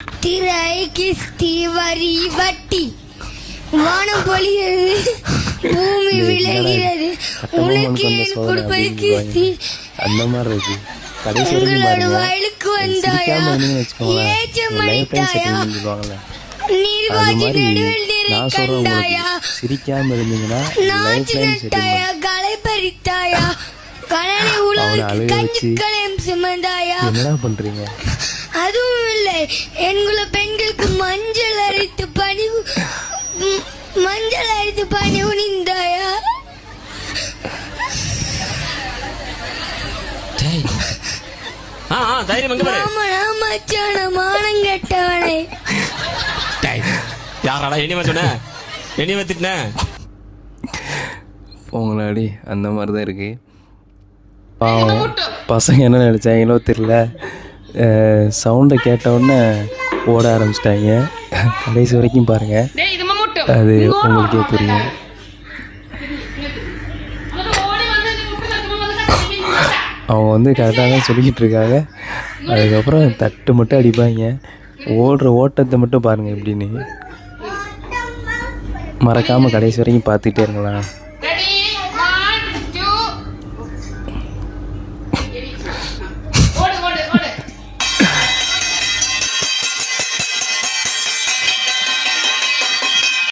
திரை கிஸ்தி வரி வட்டி வானம் பொழிகிறது பூமி விளைகிறது உனக்கு ஏன் கொடுப்பது கிஸ்தி அந்த மாதிரி இருக்கு. கடைசி உங்களோட வயலுக்கு வந்தாயா ஏச்சமணித்தாயா நீர்வாஜி நடுவில் நீரை கண்டாயா சிரிக்காம இருந்தீங்கன்னா நாச்சு நட்டாயா களை பறித்தாயா கலனை உலகிற்கு கஞ்சி கலையம் சுமந்தாயா என்னடா பண்றீங்க? அதுவும் இல்லை என்குல பெண்களுக்கு மஞ்சள் அரைத்து பணி உணிந்தாயா மாமனா மச்சான மானம் கெட்டவனே யாராடா இனிமே சொன்ன இனிமே திட்டின போங்களாடி அந்த மாதிரி தான் இருக்கு. பாவம் பசங்க என்ன நினச்சாங்களோ தெரியல, சவுண்டை கேட்டவுடனே ஓட ஆரம்பிச்சிட்டாங்க. கடைசி வரைக்கும் பாருங்கள், அது உங்களுக்கே புரியும். அவங்க வந்து கரெக்டாக தான் சொல்லிக்கிட்டு இருக்காங்க. அதுக்கப்புறம் தட்டு மட்டும் அடிப்பாங்க. ஓடுற ஓட்டத்தை மட்டும் பாருங்கள் எப்படின்னு. மறக்காமல் கடைசி வரைக்கும் பார்த்துக்கிட்டே இருங்களா.